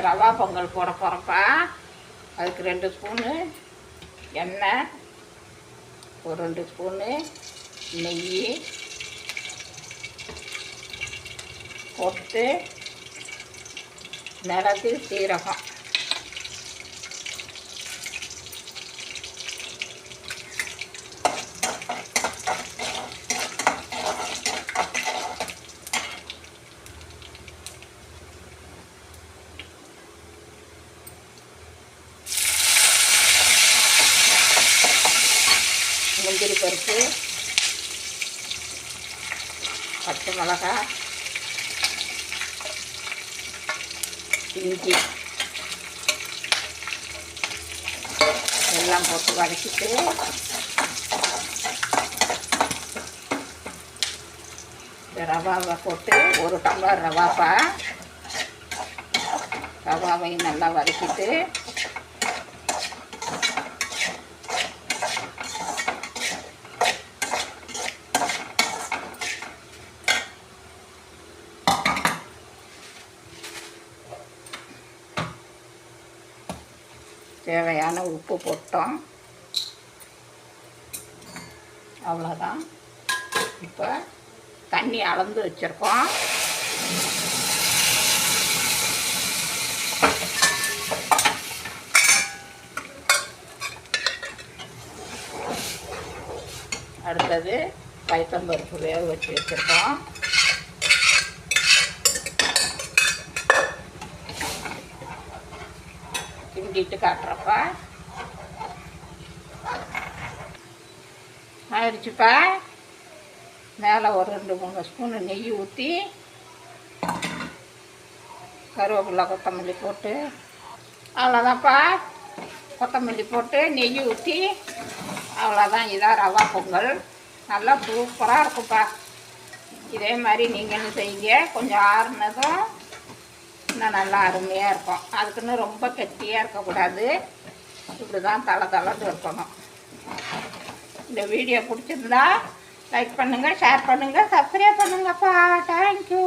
ரவா பொங்கல் போட போகிறப்பா. அதுக்கு 2 ஸ்பூனு எண்ணெய், ஒரு 2 ஸ்பூனு நெய் போட்டு மிளகு சீரகம் முந்திரி பருப்பு, பச்சை மிளகாய், இஞ்சி எல்லாம் போட்டு வதக்கிட்டு ரவாவை போட்டு 1 டம்ளர் ரவாப்பா. ரவாவையும் நல்லா வதக்கிட்டு தேவையான உப்பு போட்டோம். அவ்வளோதான். இப்போ தண்ணி அளந்து வச்சுருக்கோம். அடுத்தது பைத்தம்பருப்பு வேக வச்சு வச்சுருக்கோம். கிண்டிட்டு காட்டுறப்பா. ஆயிடுச்சுப்பா. மேலே ஒரு 2-3 ஸ்பூனு நெய் ஊற்றி கருவேப்பிலை கொத்தமல்லி போட்டு அவ்வளோதான்ப்பா. கொத்தமல்லி போட்டு நெய் ஊற்றி அவ்வளோதான். இதான் ரவா பொங்கல். நல்லா சூப்பராக இருக்குப்பா. இதே மாதிரி நீங்களும் செய்யுங்க. கொஞ்சம் ஆறுனதும் இன்னும் நல்லா அருமையாக இருக்கும். அதுக்குன்னு ரொம்ப கெட்டியாக இருக்கக்கூடாது. இப்படி தான் தளன்னு இருக்கணும். இந்த வீடியோ பிடிச்சிருந்தா லைக் பண்ணுங்கள், ஷேர் பண்ணுங்கள், சப்ஸ்கிரைப் பண்ணுங்கப்பா. தேங்க்யூ.